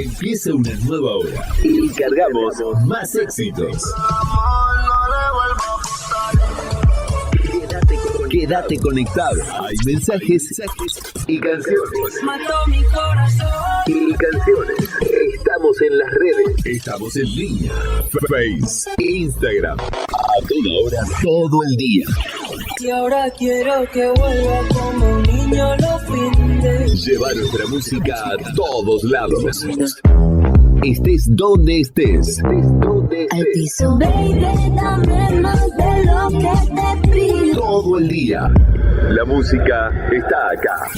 Empieza una nueva hora y cargamos más éxitos. Quédate conectado. Hay mensajes y canciones. Mató mi corazón. Y canciones. Estamos en las redes. Estamos en línea. Face, Instagram. A toda hora, todo el día. Y ahora quiero que vuelva como un niño los fines. Lleva nuestra música a todos lados. Estés donde estés. Al piso. Baby, dame más de lo que te pido. Todo el día. La música está acá.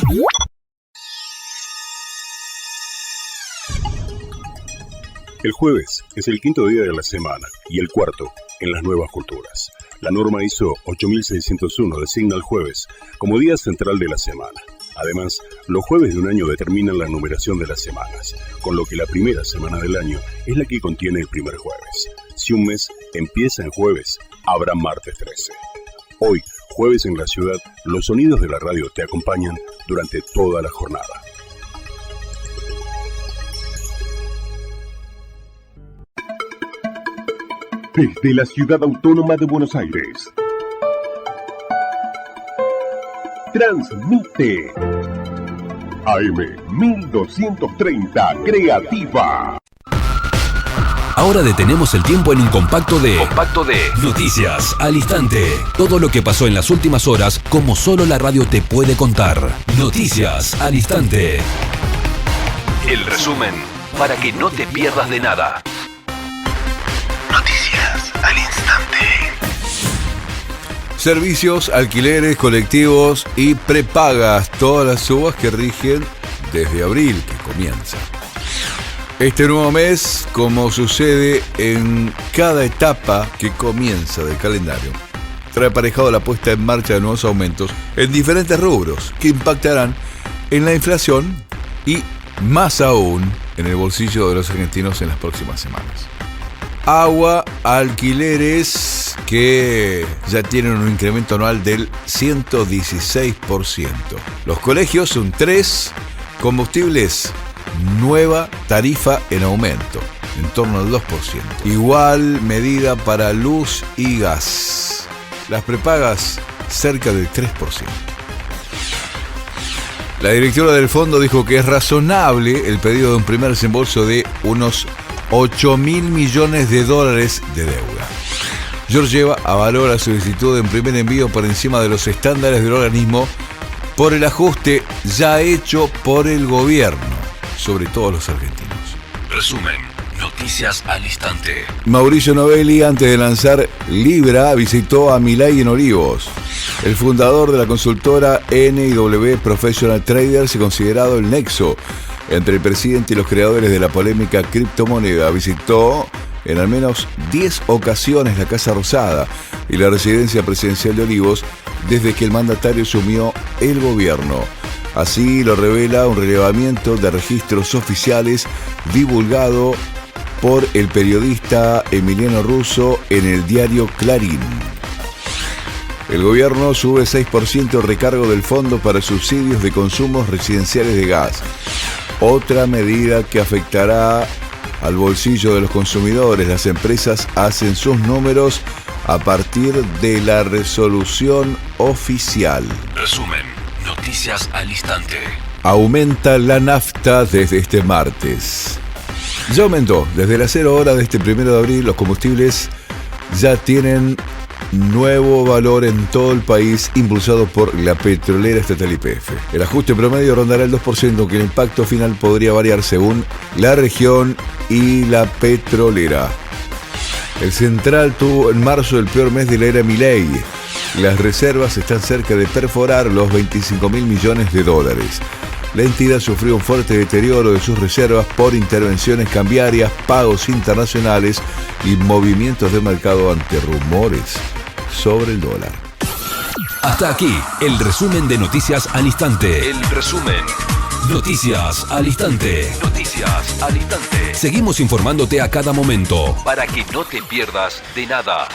El jueves es el quinto día de la semana y el cuarto en las nuevas culturas. La norma ISO 8601 designa el jueves como día central de la semana. Además, los jueves de un año determinan la numeración de las semanas, con lo que la primera semana del año es la que contiene el primer jueves. Si un mes empieza en jueves, habrá martes 13. Hoy, jueves en la ciudad, los sonidos de la radio te acompañan durante toda la jornada. Desde la Ciudad Autónoma de Buenos Aires, transmite AM 1230 Creativa. Ahora detenemos el tiempo en un compacto de Noticias al Instante. Todo lo que pasó en las últimas horas, como solo la radio te puede contar. Noticias al Instante. El resumen para que no te pierdas de nada. Noticias al Instante. Servicios, alquileres, colectivos y prepagas. Todas las subas que rigen desde abril, que comienza. Este nuevo mes, como sucede en cada etapa que comienza del calendario, trae aparejado la puesta en marcha de nuevos aumentos en diferentes rubros que impactarán en la inflación y, más aún, en el bolsillo de los argentinos en las próximas semanas. Agua, alquileres que ya tienen un incremento anual del 116%. Los colegios un 3%, combustibles nueva tarifa en aumento, en torno al 2%. Igual medida para luz y gas. Las prepagas cerca del 3%. La directora del fondo dijo que es razonable el pedido de un primer desembolso de unos $8.000 millones de deuda. Georgieva avaló la solicitud de un primer envío por encima de los estándares del organismo por el ajuste ya hecho por el gobierno sobre todos los argentinos. Resumen, Noticias al Instante. Mauricio Novelli, antes de lanzar Libra, visitó a Milei en Olivos. El fundador de la consultora NW Professional Traders y considerado el nexo entre el presidente y los creadores de la polémica criptomoneda, visitó en al menos 10 ocasiones la Casa Rosada y la residencia presidencial de Olivos desde que el mandatario asumió el gobierno. Así lo revela un relevamiento de registros oficiales divulgado por el periodista Emiliano Russo en el diario Clarín. El gobierno sube 6% el recargo del fondo para subsidios de consumos residenciales de gas. Otra medida que afectará al bolsillo de los consumidores. Las empresas hacen sus números a partir de la resolución oficial. Resumen, Noticias al Instante. Aumenta la nafta desde este martes. Ya aumentó. Desde las 0 horas de este 1 de abril, los combustibles ya tienen nuevo valor en todo el país, impulsado por la petrolera estatal YPF. El ajuste promedio rondará el 2%, aunque el impacto final podría variar según la región y la petrolera. El Central tuvo en marzo el peor mes de la era Milei. Las reservas están cerca de perforar los $25.000 millones. La entidad sufrió un fuerte deterioro de sus reservas por intervenciones cambiarias, pagos internacionales y movimientos de mercado ante rumores sobre el dólar. Hasta aquí el resumen de Noticias al Instante. El resumen. Noticias al Instante. Noticias al Instante. Seguimos informándote a cada momento para que no te pierdas de nada.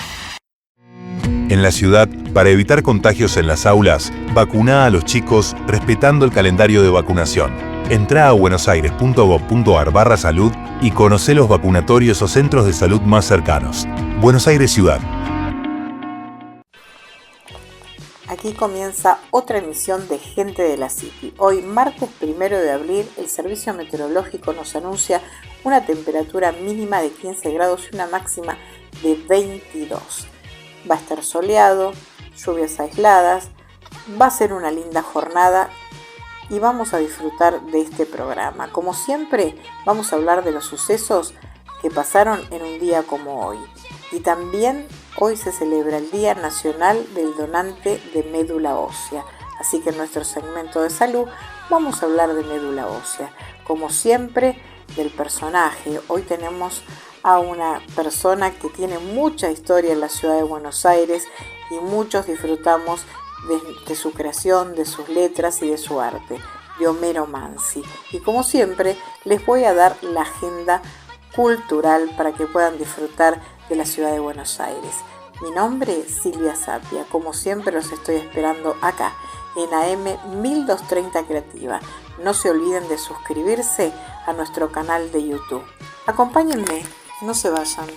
En la ciudad, para evitar contagios en las aulas, vacuna a los chicos respetando el calendario de vacunación. Entrá a buenosaires.gov.ar/salud y conocé los vacunatorios o centros de salud más cercanos. Buenos Aires Ciudad. Aquí comienza otra emisión de Gente de la City. Hoy, martes 1 de abril, el Servicio Meteorológico nos anuncia una temperatura mínima de 15 grados y una máxima de 22. Va a estar soleado, lluvias aisladas, va a ser una linda jornada y vamos a disfrutar de este programa. Como siempre, vamos a hablar de los sucesos que pasaron en un día como hoy. Y también hoy se celebra el Día Nacional del Donante de Médula Ósea. Así que en nuestro segmento de salud vamos a hablar de médula ósea. Como siempre, del personaje. Hoy tenemos a una persona que tiene mucha historia en la ciudad de Buenos Aires y muchos disfrutamos de su creación, de sus letras y de su arte, de Homero Mansi. Y como siempre, les voy a dar la agenda cultural para que puedan disfrutar de la ciudad de Buenos Aires. Mi nombre es Silvia Sapia. Como siempre, los estoy esperando acá, en AM 1230 Creativa. No se olviden de suscribirse a nuestro canal de YouTube. Acompáñenme, no se vayan.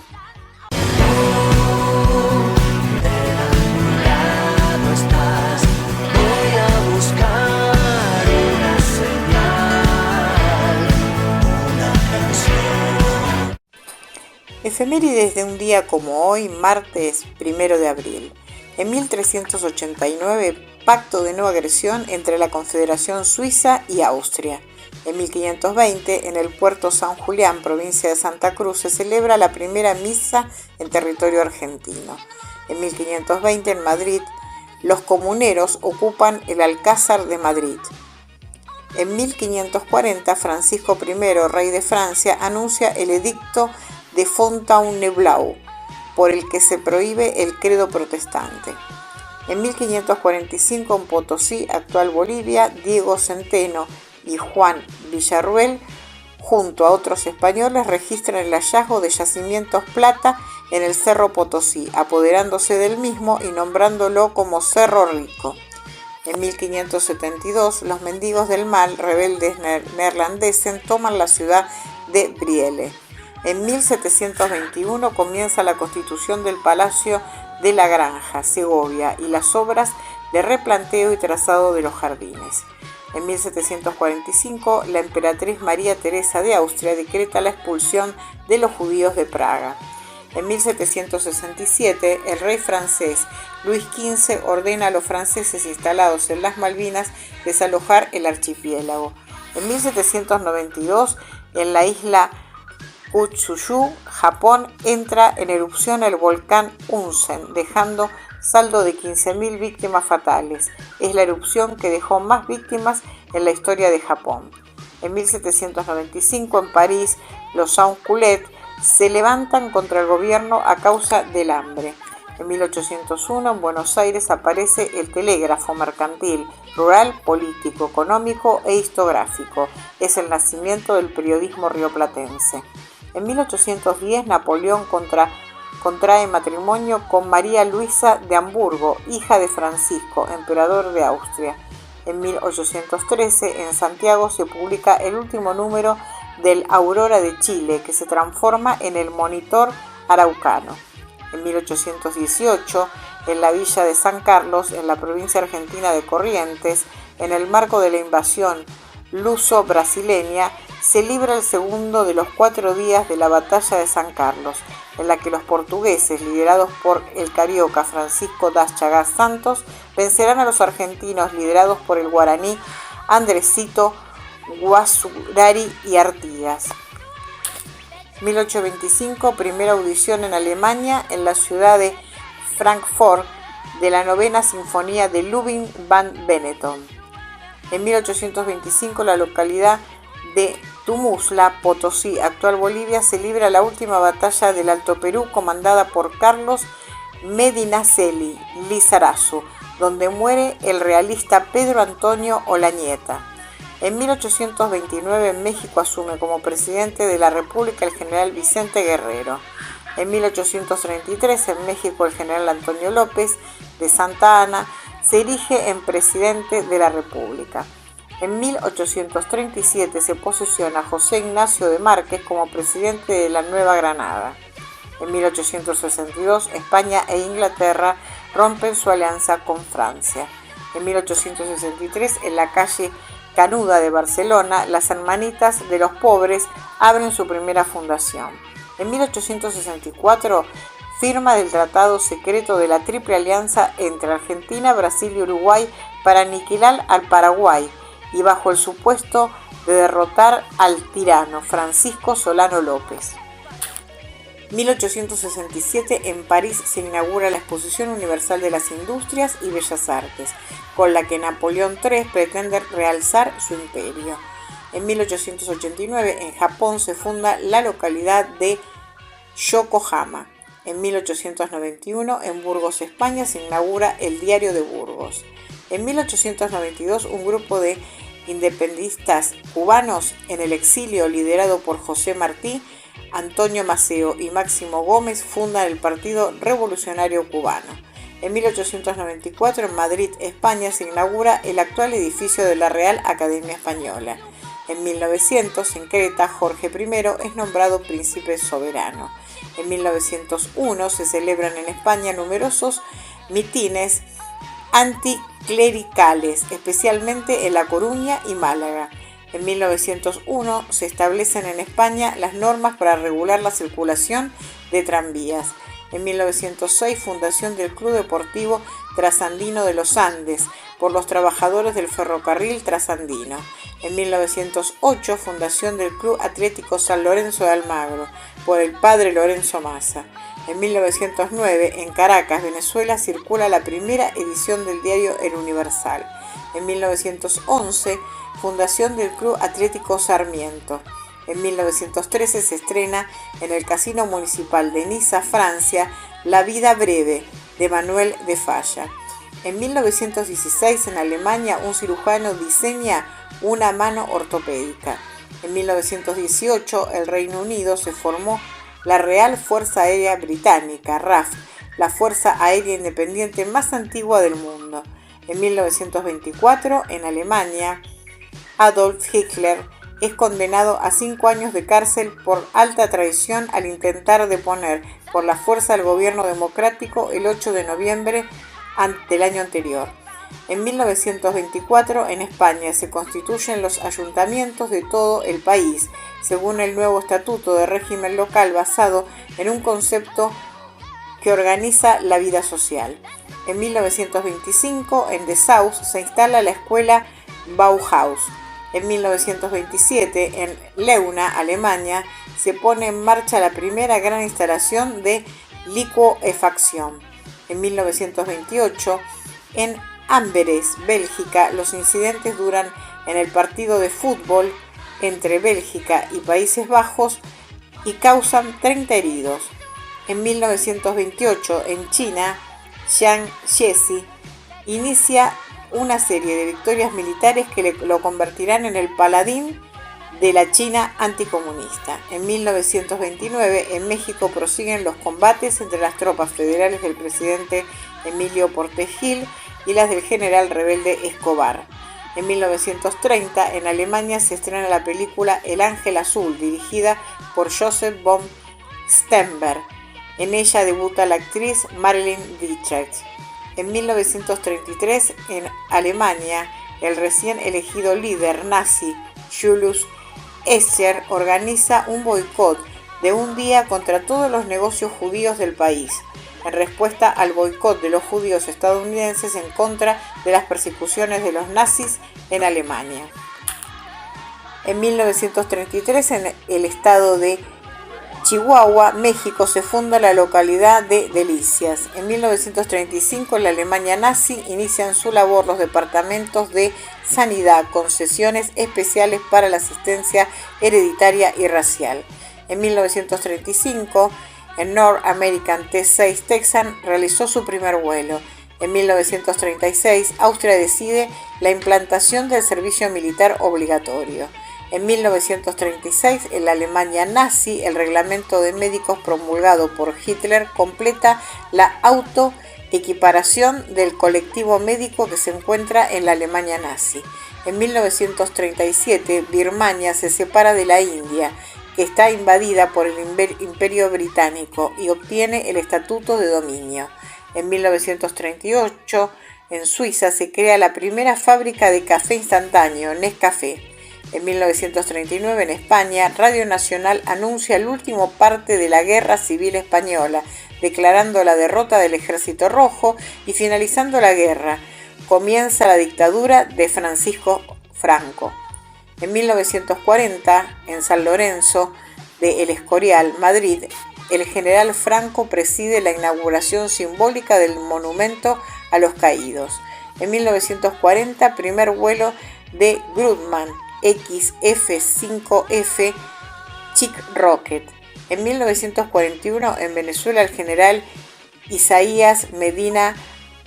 Efemérides de un día como hoy, martes 1 de abril. En 1389, pacto de no agresión entre la Confederación Suiza y Austria. En 1520, en el puerto San Julián, provincia de Santa Cruz, se celebra la primera misa en territorio argentino. En 1520, en Madrid, los comuneros ocupan el Alcázar de Madrid. En 1540, Francisco I, rey de Francia, anuncia el edicto de Fontainebleau, por el que se prohíbe el credo protestante. En 1545, en Potosí, actual Bolivia, Diego Centeno y Juan Villarruel, junto a otros españoles, registran el hallazgo de yacimientos plata en el Cerro Potosí, apoderándose del mismo y nombrándolo como Cerro Rico. En 1572, los mendigos del mal, rebeldes neerlandeses, toman la ciudad de Brielle. En 1721 comienza la constitución del Palacio de la Granja, Segovia, y las obras de replanteo y trazado de los jardines. En 1745, la emperatriz María Teresa de Austria decreta la expulsión de los judíos de Praga. En 1767, el rey francés Luis XV ordena a los franceses instalados en las Malvinas desalojar el archipiélago. En 1792, en la isla Utsuyu, Japón, entra en erupción el volcán Unzen, dejando saldo de 15.000 víctimas fatales. Es la erupción que dejó más víctimas en la historia de Japón. En 1795, en París, los sans-culottes se levantan contra el gobierno a causa del hambre. En 1801, en Buenos Aires, aparece el telégrafo mercantil, rural, político, económico e histográfico. Es el nacimiento del periodismo rioplatense. En 1810, Napoleón contrae matrimonio con María Luisa de Hamburgo, hija de Francisco, emperador de Austria. En 1813, en Santiago, se publica el último número del Aurora de Chile, que se transforma en el Monitor Araucano. En 1818, en la villa de San Carlos, en la provincia argentina de Corrientes, en el marco de la invasión luso-brasileña, se libra el segundo de los 4 días de la batalla de San Carlos, en la que los portugueses, liderados por el carioca Francisco das Chagas Santos, vencerán a los argentinos, liderados por el guaraní Andresito Guasurari y Artigas. 1825, primera audición en Alemania, en la ciudad de Frankfurt, de la 9ª Sinfonía de Ludwig van Beethoven. En 1825, la localidad de Tumusla, Potosí, actual Bolivia, se libra la última batalla del Alto Perú, comandada por Carlos Medinaceli Lizarazu, donde muere el realista Pedro Antonio Olañeta. En 1829, en México, asume como presidente de la República el general Vicente Guerrero. En 1833, en México, el general Antonio López de Santa Anna se erige en presidente de la República. En 1837 se posesiona a José Ignacio de Márquez como presidente de la Nueva Granada. En 1862, España e Inglaterra rompen su alianza con Francia. En 1863, en la calle Canuda de Barcelona, las Hermanitas de los Pobres abren su primera fundación. En 1864, firma del Tratado Secreto de la Triple Alianza entre Argentina, Brasil y Uruguay para aniquilar al Paraguay y bajo el supuesto de derrotar al tirano Francisco Solano López. 1867, en París se inaugura la Exposición Universal de las Industrias y Bellas Artes, con la que Napoleón III pretende realzar su imperio. En 1889, en Japón se funda la localidad de Yokohama. En 1891, en Burgos, España, se inaugura el Diario de Burgos. En 1892, un grupo de independistas cubanos en el exilio, liderado por José Martí, Antonio Maceo y Máximo Gómez, fundan el Partido Revolucionario Cubano. En 1894, en Madrid, España, se inaugura el actual edificio de la Real Academia Española. En 1900, en Creta, Jorge I es nombrado príncipe soberano. En 1901 se celebran en España numerosos mitines anticlericales, especialmente en La Coruña y Málaga. En 1901 se establecen en España las normas para regular la circulación de tranvías. En 1906, fundación del Club Deportivo Trasandino de los Andes por los trabajadores del ferrocarril trasandino. En 1908, fundación del Club Atlético San Lorenzo de Almagro por el padre Lorenzo Massa. En 1909, en Caracas, Venezuela, circula la primera edición del diario El Universal. En 1911, fundación del Club Atlético Sarmiento. En 1913 se estrena en el Casino Municipal de Niza, Francia, La vida breve, de Manuel de Falla. En 1916, en Alemania, un cirujano diseña una mano ortopédica. En 1918, el Reino Unido se formó la Real Fuerza Aérea Británica, RAF, la fuerza aérea independiente más antigua del mundo. En 1924, en Alemania, Adolf Hitler es condenado a 5 años de cárcel por alta traición al intentar deponer por la fuerza al gobierno democrático el 8 de noviembre del año anterior. En 1924, en España, se constituyen los ayuntamientos de todo el país, según el nuevo estatuto de régimen local basado en un concepto que organiza la vida social. En 1925, en Dessau se instala la escuela Bauhaus. En 1927, en Leuna, Alemania, se pone en marcha la primera gran instalación de licuefacción. En 1928, en Amberes, Bélgica, los incidentes duran en el partido de fútbol entre Bélgica y Países Bajos y causan 30 heridos. En 1928, en China, Jiang Zemin inicia una serie de victorias militares que lo convertirán en el paladín de la China anticomunista. En 1929, en México, prosiguen los combates entre las tropas federales del presidente Emilio Portes Gil y las del general rebelde Escobar. En 1930, en Alemania, se estrena la película El Ángel Azul, dirigida por Joseph von Sternberg. En ella debuta la actriz Marlene Dietrich. En 1933, en Alemania, el recién elegido líder nazi Julius Escher organiza un boicot de un día contra todos los negocios judíos del país, en respuesta al boicot de los judíos estadounidenses en contra de las persecuciones de los nazis en Alemania. En 1933, en el estado de Chihuahua, México, se funda la localidad de Delicias. En 1935, en la Alemania nazi, inician su labor los departamentos de sanidad con sesiones especiales para la asistencia hereditaria y racial. En 1935, en North American T-6 Texan realizó su primer vuelo. En 1936, Austria decide la implantación del servicio militar obligatorio. En 1936, en la Alemania nazi, el reglamento de médicos promulgado por Hitler completa la autoequiparación del colectivo médico que se encuentra en la Alemania nazi. En 1937, Birmania se separa de la India, que está invadida por el Imperio Británico, y obtiene el Estatuto de Dominio. En 1938, en Suiza se crea la primera fábrica de café instantáneo, Nescafé. En 1939, en España, Radio Nacional anuncia el último parte de la Guerra Civil Española, declarando la derrota del Ejército Rojo y finalizando la guerra. Comienza la dictadura de Francisco Franco. En 1940, en San Lorenzo de El Escorial, Madrid, el general Franco preside la inauguración simbólica del monumento a los caídos. En 1940, primer vuelo de Grumman XF-5F Chick Rocket. En 1941, en Venezuela, el general Isaías Medina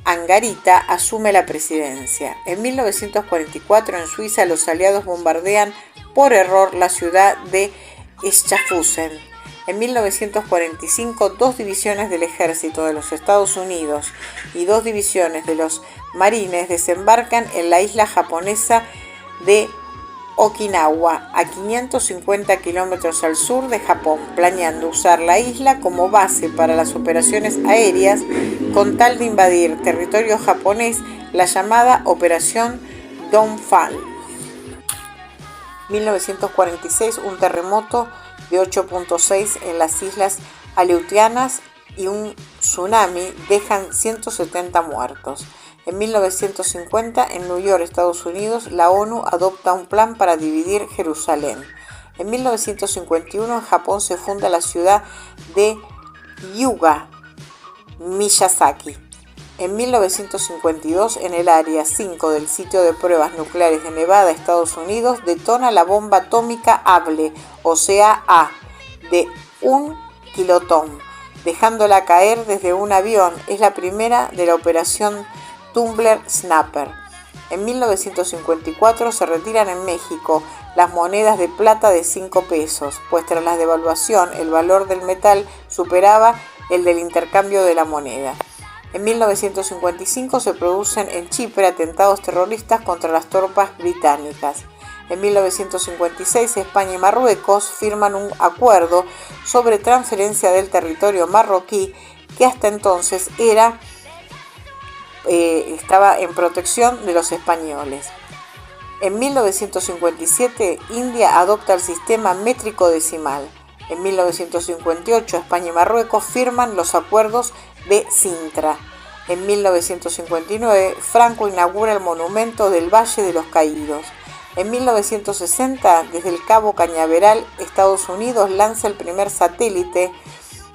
Angarita asume la presidencia. En 1944, en Suiza, los aliados bombardean por error la ciudad de Schaffhausen. En 1945, 2 divisiones del ejército de los Estados Unidos y 2 divisiones de los marines desembarcan en la isla japonesa de Okinawa, a 550 kilómetros al sur de Japón, planeando usar la isla como base para las operaciones aéreas con tal de invadir territorio japonés, la llamada Operación Downfall. 1946, un terremoto de 8.6 en las Islas Aleutianas y un tsunami dejan 170 muertos. En 1950, en New York, Estados Unidos, la ONU adopta un plan para dividir Jerusalén. En 1951, en Japón, se funda la ciudad de Hyuga, Miyazaki. En 1952, en el área 5 del sitio de pruebas nucleares de Nevada, Estados Unidos, detona la bomba atómica Able, o sea, A, de 1 kilotón, dejándola caer desde un avión. Es la primera de la operación Tumbler Snapper. En 1954 se retiran en México las monedas de plata de 5 pesos, pues tras la devaluación el valor del metal superaba el del intercambio de la moneda. En 1955 se producen en Chipre atentados terroristas contra las tropas británicas. En 1956 España y Marruecos firman un acuerdo sobre transferencia del territorio marroquí que hasta entonces estaba en protección de los españoles. En 1957 India adopta el sistema métrico decimal. En 1958 España y Marruecos firman los acuerdos de Sintra. En 1959 Franco inaugura el monumento del Valle de los Caídos. En 1960, desde el Cabo Cañaveral, Estados Unidos lanza el primer satélite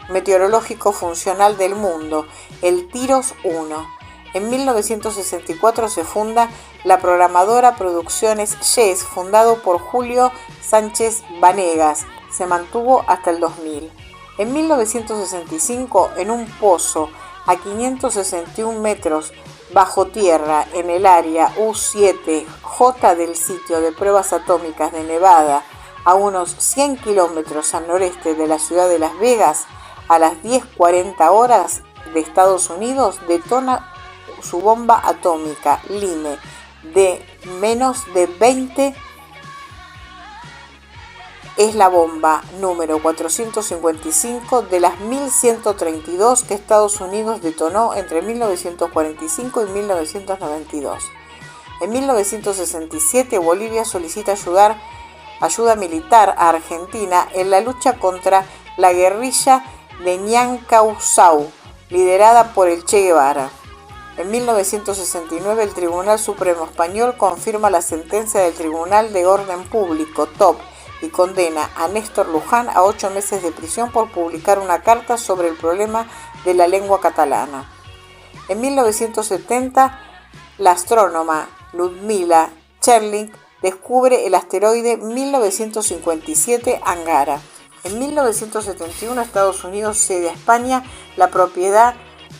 meteorológico funcional del mundo, el TIROS 1. En 1964 se funda la programadora Producciones Yes, fundado por Julio Sánchez Vanegas. Se mantuvo hasta el 2000. En 1965, en un pozo a 561 metros bajo tierra en el área U7J del sitio de pruebas atómicas de Nevada, a unos 100 kilómetros al noreste de la ciudad de Las Vegas, a las 10:40 horas de Estados Unidos, detona su bomba atómica LIME de menos de 20. Es la bomba número 455 de las 1132 que Estados Unidos detonó entre 1945 y 1992. En 1967 Bolivia solicita ayuda militar a Argentina en la lucha contra la guerrilla de Ñancausau, liderada por el Che Guevara. En 1969 el Tribunal Supremo Español confirma la sentencia del Tribunal de Orden Público, TOP, y condena a Néstor Luján a 8 meses de prisión por publicar una carta sobre el problema de la lengua catalana. En 1970, la astrónoma Ludmila Cherling descubre el asteroide 1957 Angara. En 1971, Estados Unidos cede a España la propiedad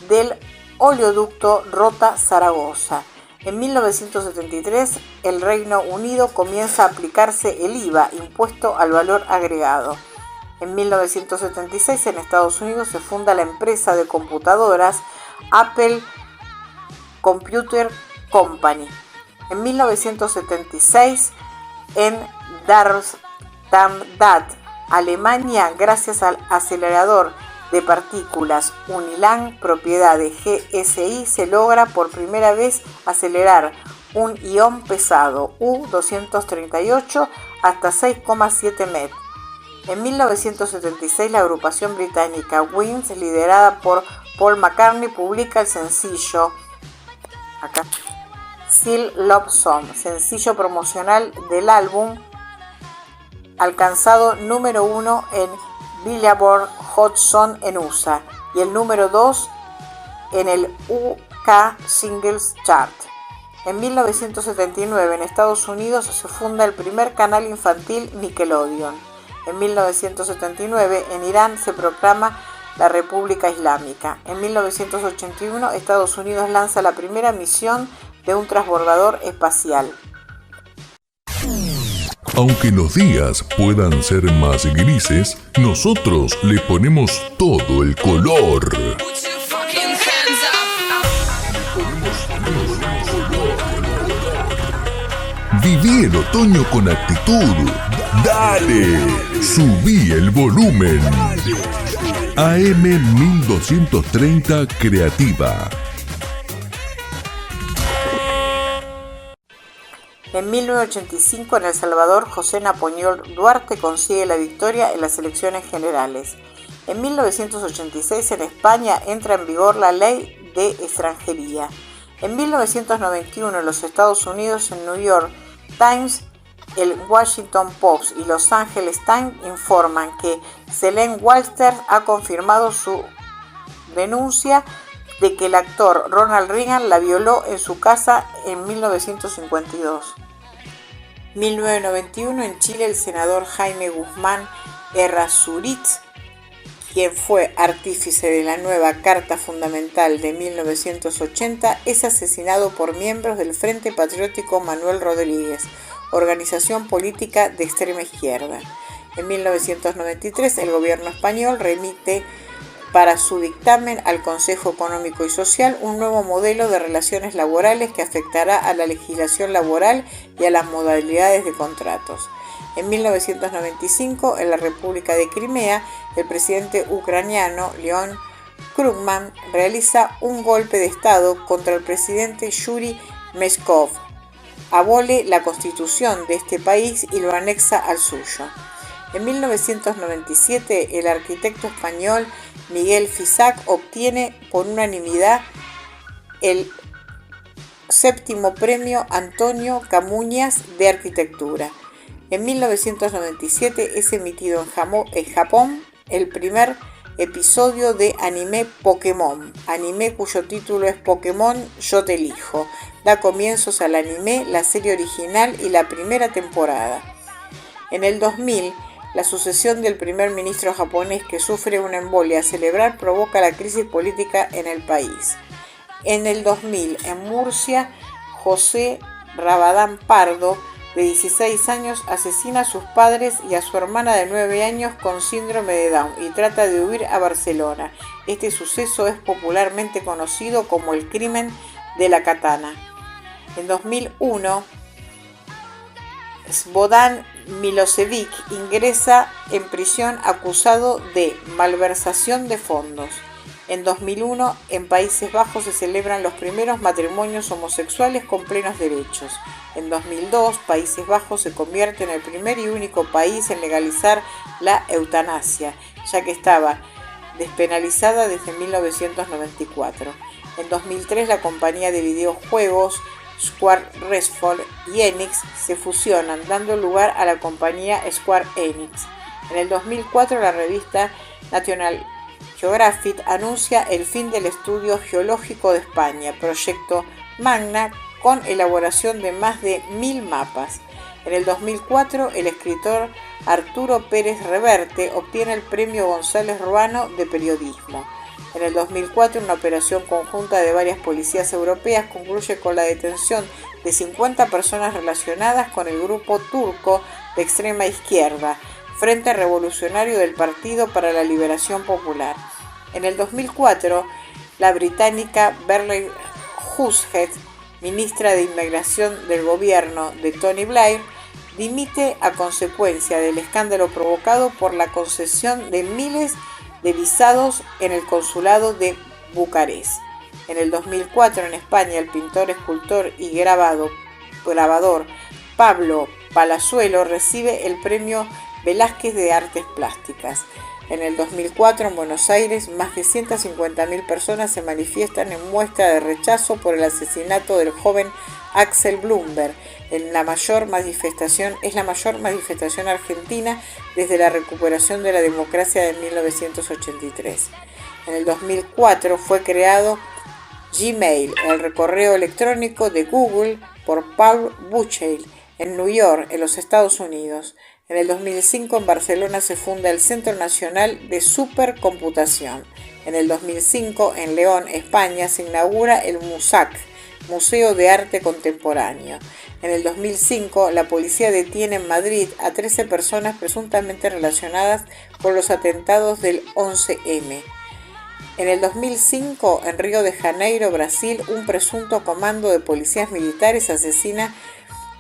del oleoducto Rota-Zaragoza. En 1973, el Reino Unido comienza a aplicarse el IVA, impuesto al valor agregado. En 1976, en Estados Unidos, se funda la empresa de computadoras Apple Computer Company. En 1976, en Darmstadt, Alemania, gracias al acelerador de partículas Unilang, propiedad de GSI, se logra por primera vez acelerar un ion pesado U-238 hasta 6,7 metros. En 1976, la agrupación británica Wings, liderada por Paul McCartney, publica el sencillo Still Love Song, sencillo promocional del álbum, alcanzado número 1 en Billboard Hot Song en USA y el número 2 en el UK Singles Chart. En 1979, en Estados Unidos, se funda el primer canal infantil Nickelodeon. En 1979, en Irán se proclama la República Islámica. En 1981, Estados Unidos lanza la primera misión de un transbordador espacial. Aunque los días puedan ser más grises, nosotros le ponemos todo el color. Viví el otoño con actitud. ¡Dale! Subí el volumen. AM 1230 Creativa. En 1985, en El Salvador, José Napoleón Duarte consigue la victoria en las elecciones generales. En 1986, en España, entra en vigor la Ley de Extranjería. En 1991, en los Estados Unidos, en New York Times, el Washington Post y Los Angeles Times informan que Selene Walters ha confirmado su denuncia de que el actor Ronald Reagan la violó en su casa en 1952. 1991, en Chile, el senador Jaime Guzmán Errázuriz, quien fue artífice de la nueva Carta Fundamental de 1980, es asesinado por miembros del Frente Patriótico Manuel Rodríguez, organización política de extrema izquierda. En 1993, el gobierno español remite para su dictamen al Consejo Económico y Social un nuevo modelo de relaciones laborales que afectará a la legislación laboral y a las modalidades de contratos. En 1995, en la República de Crimea, el presidente ucraniano Leonid Krugman realiza un golpe de Estado contra el presidente Yuri Meskov, abole la constitución de este país y lo anexa al suyo. En 1997, el arquitecto español Miguel Fisac obtiene por unanimidad el 7º premio Antonio Camuñas de Arquitectura. En 1997 es emitido en Japón el primer episodio de anime Pokémon, anime cuyo título es Pokémon Yo te elijo. Da comienzos al anime, la serie original y la primera temporada. En el 2000, la sucesión del primer ministro japonés que sufre una embolia cerebral provoca la crisis política en el país. En el 2000, en Murcia, José Rabadán Pardo, de 16 años, asesina a sus padres y a su hermana de 9 años con síndrome de Down y trata de huir a Barcelona. Este suceso es popularmente conocido como el crimen de la katana. En 2001, Slobodan Milosevic ingresa en prisión acusado de malversación de fondos. En 2001, en Países Bajos se celebran los primeros matrimonios homosexuales con plenos derechos. En 2002, Países Bajos se convierte en el primer y único país en legalizar la eutanasia, ya que estaba despenalizada desde 1994. En 2003, la compañía de videojuegos Square Respawn y Enix se fusionan, dando lugar a la compañía Square Enix. En el 2004, la revista National Geographic anuncia el fin del Estudio Geológico de España, proyecto magna con elaboración de más de 1000 mapas. En el 2004, el escritor Arturo Pérez Reverte obtiene el Premio González Ruano de Periodismo. En el 2004, una operación conjunta de varias policías europeas concluye con la detención de 50 personas relacionadas con el grupo turco de extrema izquierda, Frente Revolucionario del Partido para la Liberación Popular. En el 2004, la británica Beryl Husted ministra de Inmigración del gobierno de Tony Blair, dimite a consecuencia del escándalo provocado por la concesión de miles de visados en el consulado de Bucarest. En el 2004 en España, el pintor, escultor y grabador Pablo Palazuelo recibe el premio Velázquez de Artes Plásticas. En el 2004 en Buenos Aires, más de 150.000 personas se manifiestan en muestra de rechazo por el asesinato del joven Axel Blumberg. Es la mayor manifestación argentina desde la recuperación de la democracia de 1983. En el 2004 fue creado Gmail, el correo electrónico de Google, por Paul Buchheim en New York, en los Estados Unidos. En el 2005 en Barcelona se funda el Centro Nacional de Supercomputación. En el 2005 en León, España, se inaugura el MUSAC, Museo de Arte Contemporáneo. En el 2005 la policía detiene en Madrid a 13 personas presuntamente relacionadas con los atentados del 11M. En el 2005 en Río de Janeiro, Brasil, un presunto comando de policías militares asesina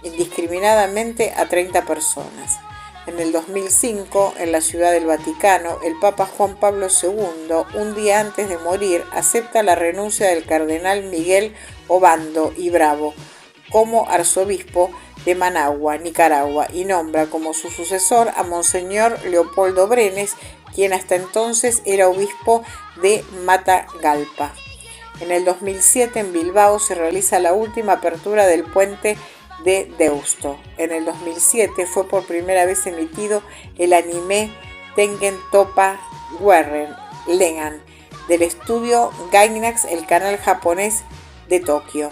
indiscriminadamente a 30 personas. En el 2005, en la Ciudad del Vaticano, el Papa Juan Pablo II, un día antes de morir, acepta la renuncia del cardenal Miguel Obando y Bravo como arzobispo de Managua, Nicaragua, y nombra como su sucesor a Monseñor Leopoldo Brenes, quien hasta entonces era obispo de Matagalpa. En el 2007, en Bilbao, se realiza la última apertura del puente de Deusto. En el 2007 fue por primera vez emitido el anime Tengen Toppa Gurren Lagann del estudio Gainax, el canal japonés de Tokio.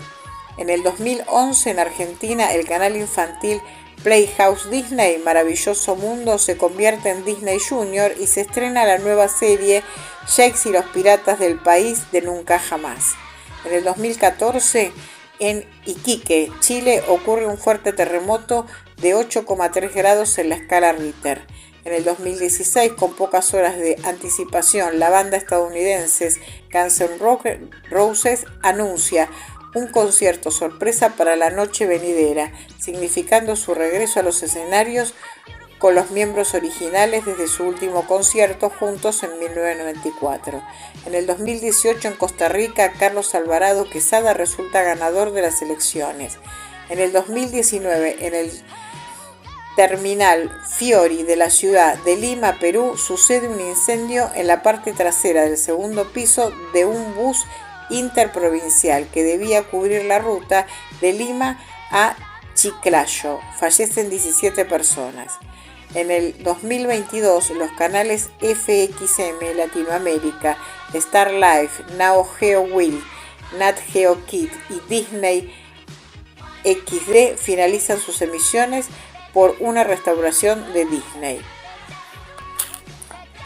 En el 2011 en Argentina, el canal infantil Playhouse Disney Maravilloso Mundo se convierte en Disney Junior y se estrena la nueva serie Jake y los Piratas del País de Nunca Jamás. En el 2014 en Iquique, Chile, ocurre un fuerte terremoto de 8,3 grados en la escala Richter. En el 2016, con pocas horas de anticipación, la banda estadounidense Guns N' Roses anuncia un concierto sorpresa para la noche venidera, significando su regreso a los escenarios con los miembros originales desde su último concierto juntos en 1994. En el 2018 en Costa Rica, Carlos Alvarado Quesada resulta ganador de las elecciones. En el 2019, en el terminal Fiori de la ciudad de Lima, Perú, sucede un incendio en la parte trasera del segundo piso de un bus interprovincial que debía cubrir la ruta de Lima a Chiclayo. Fallecen 17 personas. En el 2022, los canales FXM Latinoamérica, Star Life, Nao Geo Will, Nat Geo Kids y Disney XD finalizan sus emisiones por una restauración de Disney.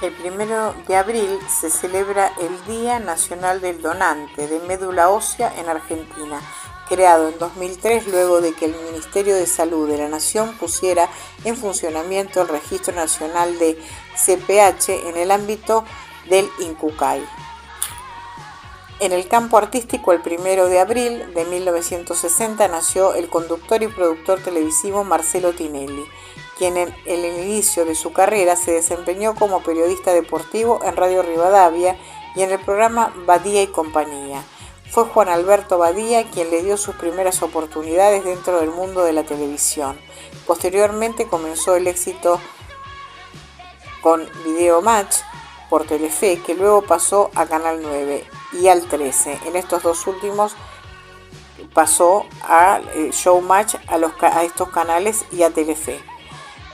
El 1 de abril se celebra el Día Nacional del Donante de Médula Ósea en Argentina, creado en 2003 luego de que el Ministerio de Salud de la Nación pusiera en funcionamiento el Registro Nacional de CPH en el ámbito del INCUCAI. En el campo artístico, el 1 de abril de 1960 nació el conductor y productor televisivo Marcelo Tinelli, quien en el inicio de su carrera se desempeñó como periodista deportivo en Radio Rivadavia y en el programa Badía y Compañía. Fue Juan Alberto Badía quien le dio sus primeras oportunidades dentro del mundo de la televisión. Posteriormente comenzó el éxito con Video Match por Telefe, que luego pasó a Canal 9 y al 13. En estos dos últimos pasó a Showmatch, a estos canales y a Telefe.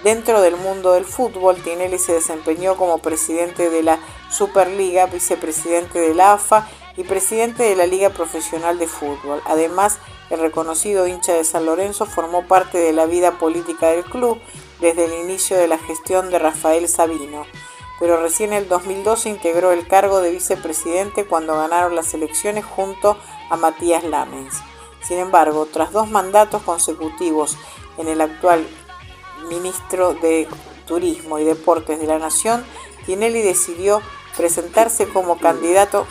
Dentro del mundo del fútbol, Tinelli se desempeñó como presidente de la Superliga, vicepresidente de la AFA y presidente de la Liga Profesional de Fútbol. Además, el reconocido hincha de San Lorenzo formó parte de la vida política del club desde el inicio de la gestión de Rafael Sabino, pero recién en el 2012 integró el cargo de vicepresidente cuando ganaron las elecciones junto a Matías Lamens. Sin embargo, tras 2 mandatos consecutivos en el actual ministro de Turismo y Deportes de la Nación, Tinelli decidió presentarse como candidato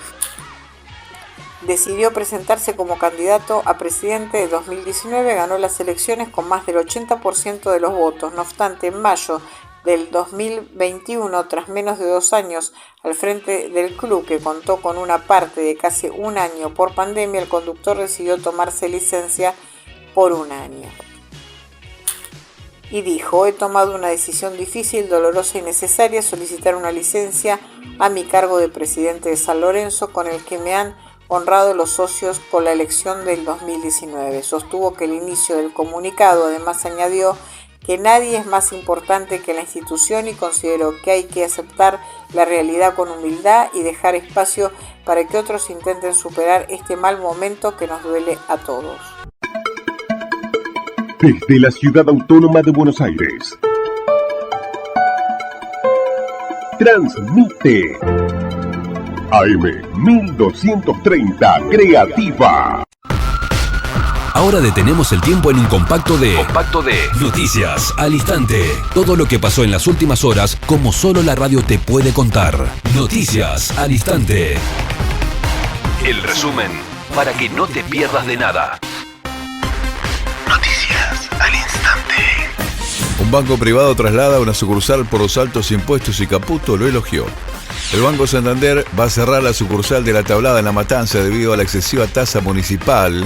decidió presentarse como candidato a presidente de 2019, ganó las elecciones con más del 80% de los votos. No obstante, en mayo del 2021, tras menos de 2 años al frente del club, que contó con una parte de casi un año por pandemia, el conductor decidió tomarse licencia por un año. Y dijo: he tomado una decisión difícil, dolorosa y necesaria, solicitar una licencia a mi cargo de presidente de San Lorenzo, con el que me han honrado los socios con la elección del 2019. Sostuvo que el inicio del comunicado, además añadió que nadie es más importante que la institución y consideró que hay que aceptar la realidad con humildad y dejar espacio para que otros intenten superar este mal momento que nos duele a todos. Desde la Ciudad Autónoma de Buenos Aires, transmite AM 1230 Creativa. Ahora detenemos el tiempo en un compacto de Noticias al Instante. Todo lo que pasó en las últimas horas, como solo la radio te puede contar. Noticias al Instante. El resumen para que no te pierdas de nada. Noticias al Instante. Un banco privado traslada una sucursal por los altos impuestos y Caputo lo elogió. El Banco Santander va a cerrar la sucursal de La Tablada en La Matanza debido a la excesiva tasa municipal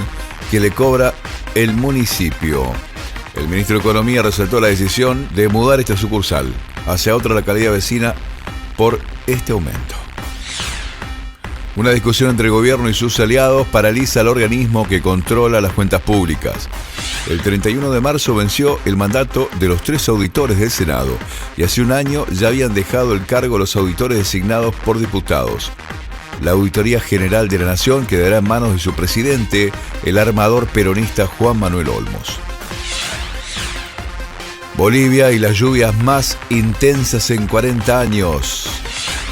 que le cobra el municipio. El ministro de Economía resaltó la decisión de mudar esta sucursal hacia otra localidad vecina por este aumento. Una discusión entre el gobierno y sus aliados paraliza al organismo que controla las cuentas públicas. El 31 de marzo venció el mandato de los 3 auditores del Senado y hace un año ya habían dejado el cargo los auditores designados por diputados. La Auditoría General de la Nación quedará en manos de su presidente, el armador peronista Juan Manuel Olmos. Bolivia y las lluvias más intensas en 40 años.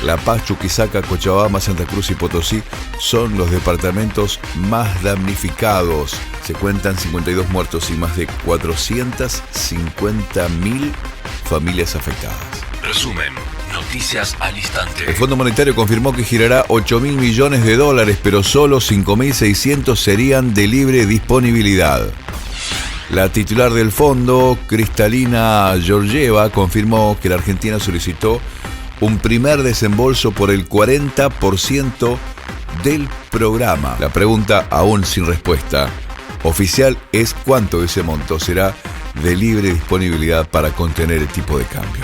La Paz, Chuquisaca, Cochabamba, Santa Cruz y Potosí son los departamentos más damnificados. Se cuentan 52 muertos y más de 450.000 familias afectadas. Resumen. Noticias al Instante. El Fondo Monetario confirmó que girará $8.000 millones, pero solo 5.600 serían de libre disponibilidad. La titular del fondo, Cristalina Georgieva, confirmó que la Argentina solicitó un primer desembolso por el 40% del programa. La pregunta, aún sin respuesta oficial, es cuánto de ese monto será de libre disponibilidad para contener el tipo de cambio.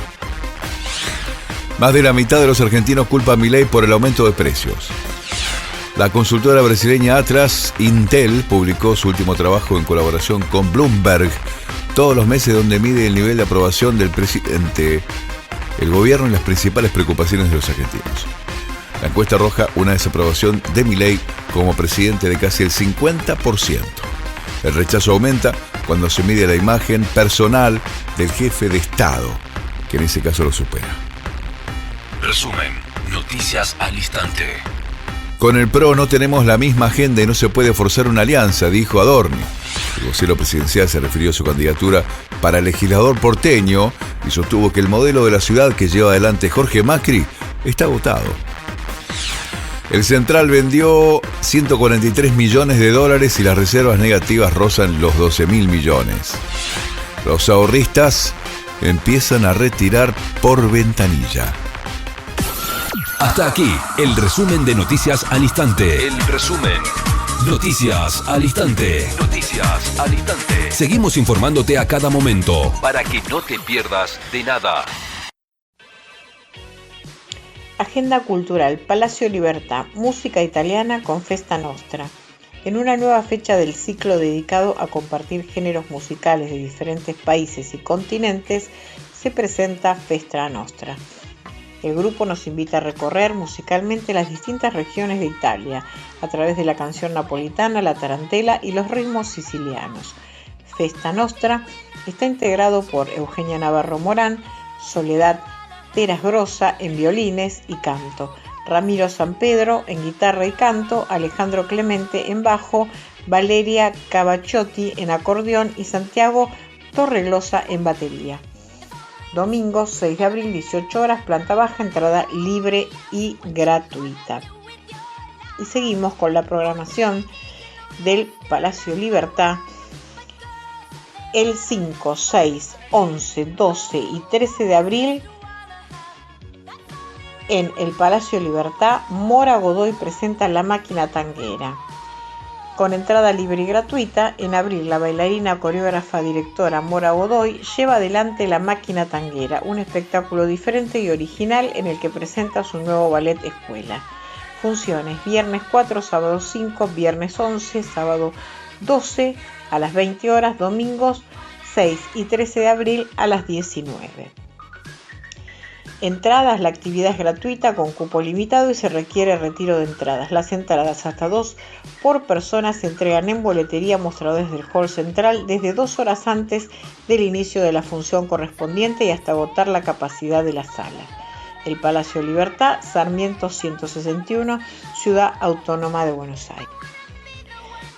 Más de la mitad de los argentinos culpa a Milei por el aumento de precios. La consultora brasileña Atlas Intel publicó su último trabajo en colaboración con Bloomberg todos los meses, donde mide el nivel de aprobación del presidente, el gobierno y las principales preocupaciones de los argentinos. La encuesta arroja una desaprobación de Milei como presidente de casi el 50%. El rechazo aumenta cuando se mide la imagen personal del jefe de Estado, que en ese caso lo supera. Resumen. Noticias al Instante. Con el PRO no tenemos la misma agenda y no se puede forzar una alianza, dijo Adorni. El vocero presidencial se refirió a su candidatura para legislador porteño y sostuvo que el modelo de la ciudad que lleva adelante Jorge Macri está agotado. El Central vendió $143 millones y las reservas negativas rozan los 12.000 millones. Los ahorristas empiezan a retirar por ventanilla. Hasta aquí el resumen de Noticias al Instante. El resumen. Noticias al Instante. Noticias al Instante. Seguimos informándote a cada momento para que no te pierdas de nada. Agenda cultural, Palacio Libertà, música italiana con Festa Nostra. En una nueva fecha del ciclo dedicado a compartir géneros musicales de diferentes países y continentes, se presenta Festa Nostra. El grupo nos invita a recorrer musicalmente las distintas regiones de Italia, a través de la canción napolitana, la tarantela y los ritmos sicilianos. Festa Nostra está integrado por Eugenia Navarro Morán, Soledad Teras Grossa en violines y canto, Ramiro Sampedro en guitarra y canto, Alejandro Clemente en bajo, Valeria Cavacciotti en acordeón y Santiago Torreglosa en batería. Domingo 6 de abril, 18 horas, planta baja, entrada libre y gratuita. Y seguimos con la programación del Palacio Libertad. El 5, 6, 11, 12 y 13 de abril en el Palacio Libertad, Mora Godoy presenta La Máquina Tanguera. Con entrada libre y gratuita, en abril la bailarina, coreógrafa, directora Mora Godoy lleva adelante La Máquina Tanguera, un espectáculo diferente y original en el que presenta su nuevo ballet escuela. Funciones: viernes 4, sábado 5, viernes 11, sábado 12 a las 20 horas, domingos 6 y 13 de abril a las 19. Entradas: la actividad es gratuita con cupo limitado y se requiere retiro de entradas. Las entradas, hasta 2 por persona, se entregan en boletería, mostradores del hall central desde 2 horas antes del inicio de la función correspondiente y hasta agotar la capacidad de la sala. El Palacio Libertad, Sarmiento 161, Ciudad Autónoma de Buenos Aires.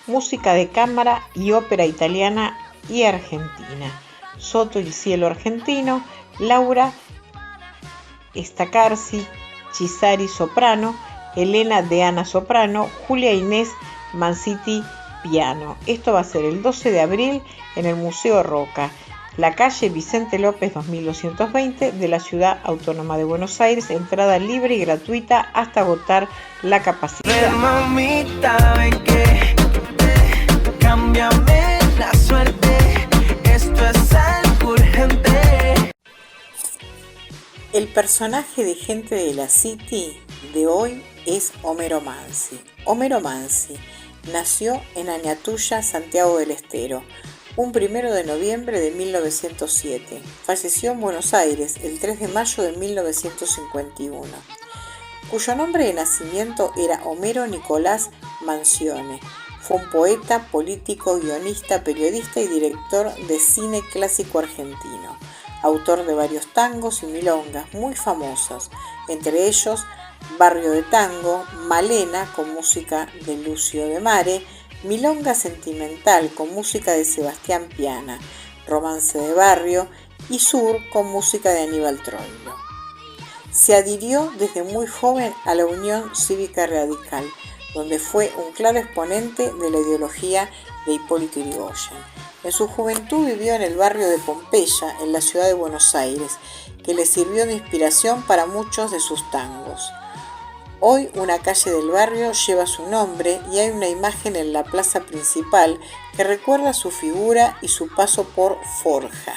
Música de cámara y ópera italiana y argentina. Sotto il cielo argentino, Laura Staccarsi Chisari soprano, Elena Deana soprano, Julia Inés Manciti piano. Esto va a ser el 12 de abril en el Museo Roca, la calle Vicente López 2220 de la Ciudad Autónoma de Buenos Aires. Entrada libre y gratuita hasta agotar la capacidad. Mamita, ven que cámbiame la suerte, esto es algo urgente. El personaje de Gente de la City de hoy es Homero Mansi. Homero Mansi nació en Añatuya, Santiago del Estero, un 1 de noviembre de 1907. Falleció en Buenos Aires el 3 de mayo de 1951, cuyo nombre de nacimiento era Homero Nicolás Mansione. Fue un poeta, político, guionista, periodista y director de cine clásico argentino. Autor de varios tangos y milongas muy famosas, entre ellos Barrio de Tango, Malena con música de Lucio de Mare, Milonga Sentimental con música de Sebastián Piana, Romance de Barrio y Sur con música de Aníbal Troilo. Se adhirió desde muy joven a la Unión Cívica Radical, donde fue un claro exponente de la ideología de Hipólito Yrigoyen. En su juventud vivió en el barrio de Pompeya, en la ciudad de Buenos Aires, que le sirvió de inspiración para muchos de sus tangos. Hoy una calle del barrio lleva su nombre y hay una imagen en la plaza principal que recuerda su figura y su paso por Forja,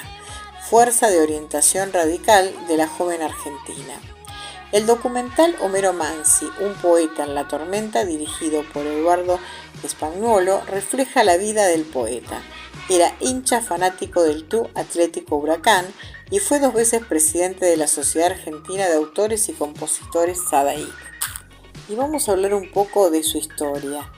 fuerza de orientación radical de la joven argentina. El documental Homero Mansi, un poeta en la tormenta, dirigido por Eduardo Spagnuolo, refleja la vida del poeta. Era hincha fanático del Club Atlético Huracán y fue 2 veces presidente de la Sociedad Argentina de Autores y Compositores SADAIC. Y vamos a hablar un poco de su historia.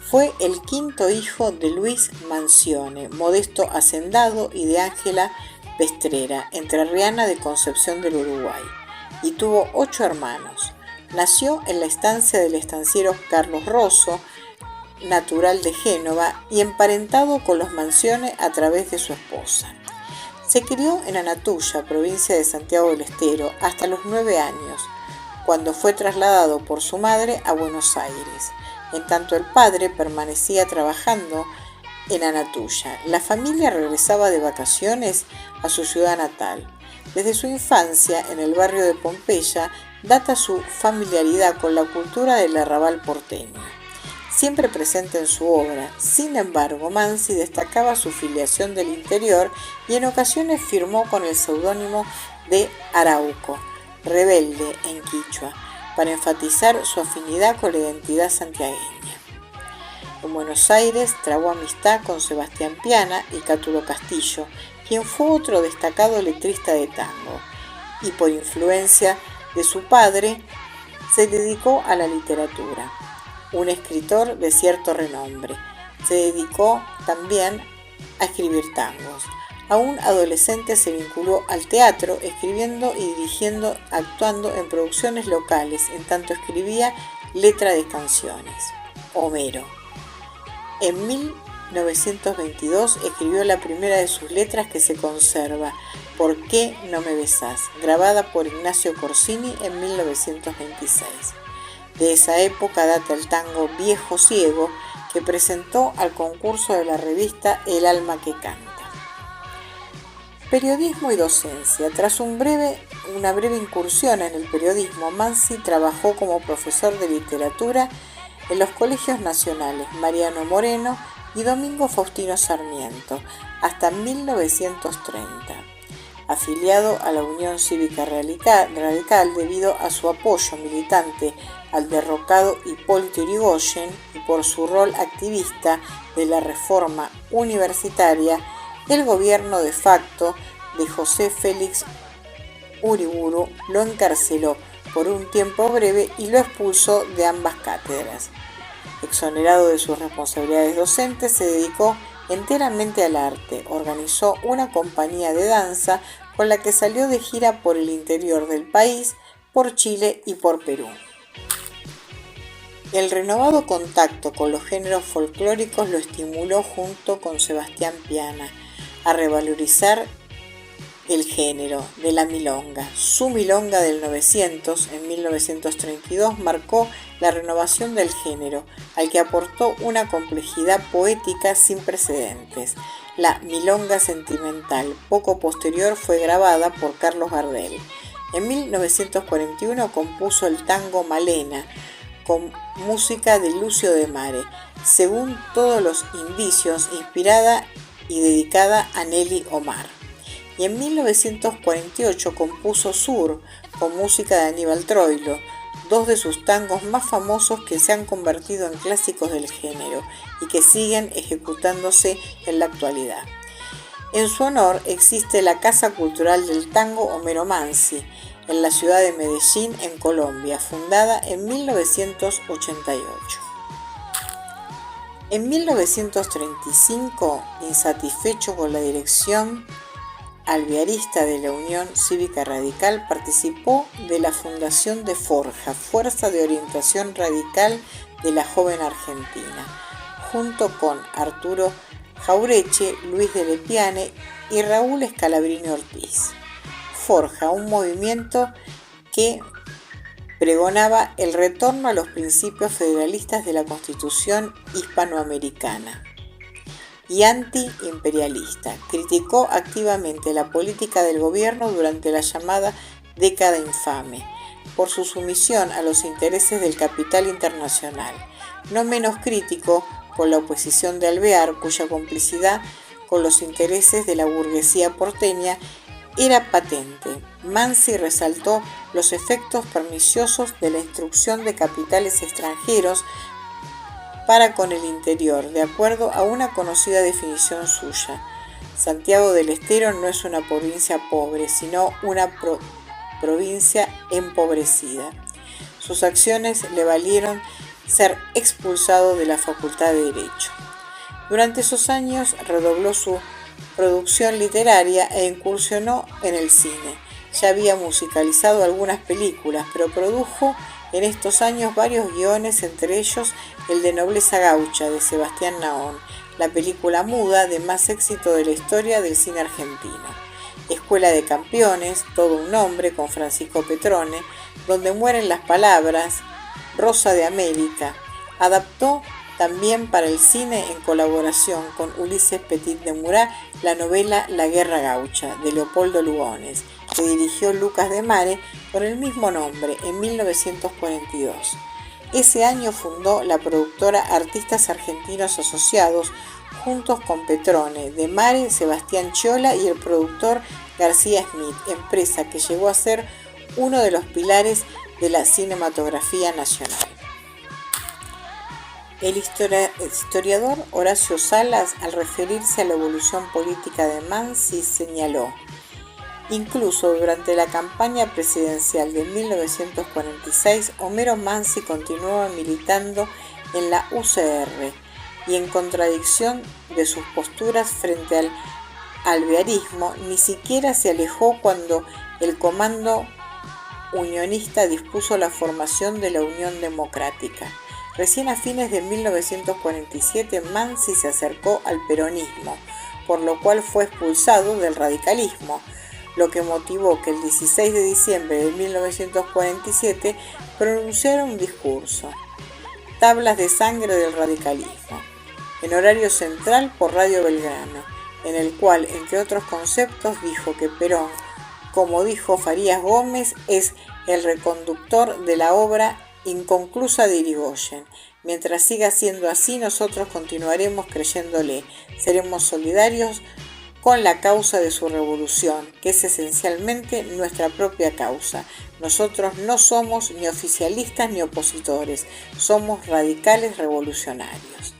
Fue el 5º hijo de Luis Mansione, modesto hacendado, y de Ángela Pestrera, entrerriana de Concepción del Uruguay, y tuvo 8 hermanos. Nació en la estancia del estanciero Carlos Rosso, natural de Génova y emparentado con los Mansione a través de su esposa. Se crió en Añatuya, provincia de Santiago del Estero, hasta los 9 años, cuando fue trasladado por su madre a Buenos Aires. En tanto el padre permanecía trabajando en Añatuya. La familia regresaba de vacaciones a su ciudad natal. Desde su infancia en el barrio de Pompeya data su familiaridad con la cultura del arrabal porteño, siempre presente en su obra. Sin embargo, Mansi destacaba su filiación del interior y en ocasiones firmó con el seudónimo de Arauco, rebelde en quichua, para enfatizar su afinidad con la identidad santiagueña. En Buenos Aires trabó amistad con Sebastián Piana y Cátulo Castillo, quien fue otro destacado letrista de tango, y por influencia de su padre se dedicó a la literatura. Un escritor de cierto renombre, se dedicó también a escribir tangos. Aún adolescente se vinculó al teatro, escribiendo y dirigiendo, actuando en producciones locales, en tanto escribía letra de canciones. Homero. En 1922 escribió la primera de sus letras que se conserva, ¿Por qué no me besás?, grabada por Ignacio Corsini en 1926. De esa época data el tango Viejo Ciego, que presentó al concurso de la revista El Alma que Canta. Periodismo y docencia. Tras una breve incursión en el periodismo, Mansi trabajó como profesor de literatura en los colegios nacionales Mariano Moreno y Domingo Faustino Sarmiento hasta 1930. Afiliado a la Unión Cívica Radical debido a su apoyo militante al derrocado Hipólito Yrigoyen y por su rol activista de la reforma universitaria, el gobierno de facto de José Félix Uriburu lo encarceló por un tiempo breve y lo expulsó de ambas cátedras. Exonerado de sus responsabilidades docentes, se dedicó enteramente al arte. Organizó una compañía de danza con la que salió de gira por el interior del país, por Chile y por Perú. El renovado contacto con los géneros folclóricos lo estimuló junto con Sebastián Piana a revalorizar el género de la milonga. Su milonga del 900, en 1932, marcó la renovación del género, al que aportó una complejidad poética sin precedentes. La milonga sentimental, poco posterior, fue grabada por Carlos Gardel. En 1941 compuso el tango Malena, con música de Lucio de Mare, según todos los indicios, inspirada y dedicada a Nelly Omar. Y en 1948 compuso Sur, con música de Aníbal Troilo, dos de sus tangos más famosos que se han convertido en clásicos del género y que siguen ejecutándose en la actualidad. En su honor existe la Casa Cultural del Tango Homero Mansi, en la ciudad de Medellín, en Colombia, fundada en 1988. En 1935, insatisfecho con la dirección alvearista de la Unión Cívica Radical, participó de la fundación de Forja, Fuerza de Orientación Radical de la Joven Argentina, junto con Arturo Jaureche, Luis de Lepiane y Raúl Scalabrini Ortiz. Forja, un movimiento que pregonaba el retorno a los principios federalistas de la Constitución hispanoamericana y antiimperialista. Criticó activamente la política del gobierno durante la llamada década infame, por su sumisión a los intereses del capital internacional. No menos crítico con la oposición de Alvear, cuya complicidad con los intereses de la burguesía porteña era patente. Mansi resaltó los efectos perniciosos de la instrucción de capitales extranjeros para con el interior, de acuerdo a una conocida definición suya. Santiago del Estero no es una provincia pobre, sino una provincia empobrecida. Sus acciones le valieron ser expulsado de la Facultad de Derecho. Durante esos años redobló su producción literaria e incursionó en el cine. Ya había musicalizado algunas películas, pero produjo en estos años varios guiones, entre ellos el de Nobleza Gaucha, de Sebastián Nahón, la película muda de más éxito de la historia del cine argentino. Escuela de Campeones, Todo un Hombre, con Francisco Petrone, Donde mueren las palabras, Rosa de América. Adaptó también para el cine, en colaboración con Ulises Petit de Murat, la novela La Guerra Gaucha, de Leopoldo Lugones, que dirigió Lucas de Mare con el mismo nombre en 1942. Ese año fundó la productora Artistas Argentinos Asociados, juntos con Petrone, de Mare, Sebastián Chiola y el productor García Smith, empresa que llegó a ser uno de los pilares de la cinematografía nacional. El historiador Horacio Salas, al referirse a la evolución política de Mansi, señaló: incluso durante la campaña presidencial de 1946, Homero Mansi continuaba militando en la UCR y, en contradicción de sus posturas frente al alvearismo, ni siquiera se alejó cuando el comando unionista dispuso la formación de la Unión Democrática. Recién a fines de 1947, Mansi se acercó al peronismo, por lo cual fue expulsado del radicalismo. lo que motivó que el 16 de diciembre de 1947 pronunciara un discurso, Tablas de sangre del radicalismo, en horario central por Radio Belgrano, en el cual, entre otros conceptos, dijo que Perón, como dijo Farías Gómez, es el reconductor de la obra inconclusa de Irigoyen. Mientras siga siendo así, nosotros continuaremos creyéndole, seremos solidarios con la causa de su revolución, que es esencialmente nuestra propia causa. Nosotros no somos ni oficialistas ni opositores, somos radicales revolucionarios.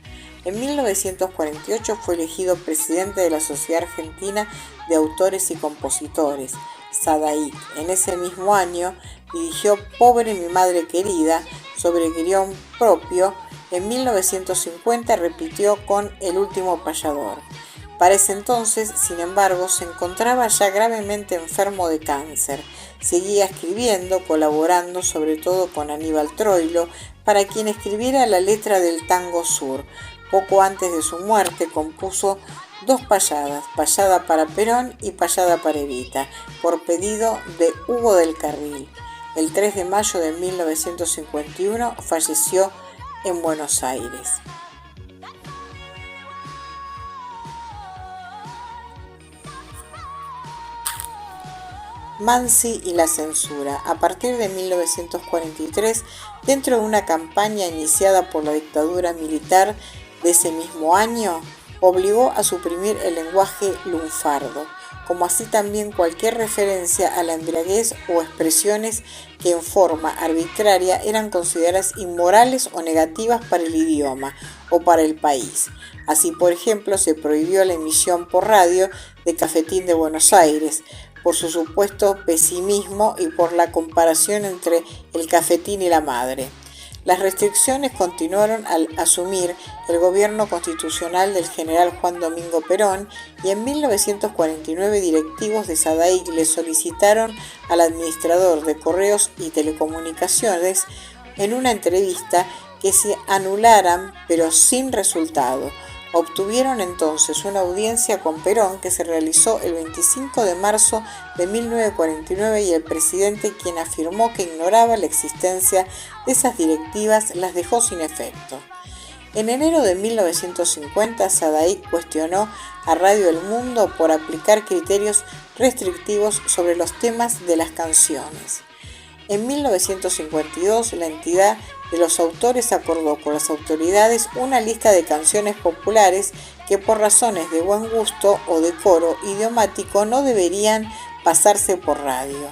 En 1948 fue elegido presidente de la Sociedad Argentina de Autores y Compositores, SADAIC. En ese mismo año dirigió Pobre mi madre querida, sobre guión propio. En 1950 repitió con El último payador. Para ese entonces, sin embargo, se encontraba ya gravemente enfermo de cáncer. Seguía escribiendo, colaborando sobre todo con Aníbal Troilo, para quien escribiera la letra del Tango Sur. Poco antes de su muerte compuso 2 payadas, payada para Perón y payada para Evita, por pedido de Hugo del Carril. El 3 de mayo de 1951 falleció en Buenos Aires. Mansi y la censura. A partir de 1943, dentro de una campaña iniciada por la dictadura militar de ese mismo año, obligó a suprimir el lenguaje lunfardo, como así también cualquier referencia a la embriaguez o expresiones que en forma arbitraria eran consideradas inmorales o negativas para el idioma o para el país. Así, por ejemplo, se prohibió la emisión por radio de Cafetín de Buenos Aires, por su supuesto pesimismo y por la comparación entre el cafetín y la madre. Las restricciones continuaron al asumir el gobierno constitucional del general Juan Domingo Perón, y en 1949 directivos de SADAIC le solicitaron al administrador de Correos y Telecomunicaciones en una entrevista que se anularan, pero sin resultado. Obtuvieron entonces una audiencia con Perón que se realizó el 25 de marzo de 1949 y el presidente, quien afirmó que ignoraba la existencia de esas directivas, las dejó sin efecto. En enero de 1950, SADAIC cuestionó a Radio El Mundo por aplicar criterios restrictivos sobre los temas de las canciones. En 1952, la entidad de los autores acordó con las autoridades una lista de canciones populares que por razones de buen gusto o decoro idiomático no deberían pasarse por radio.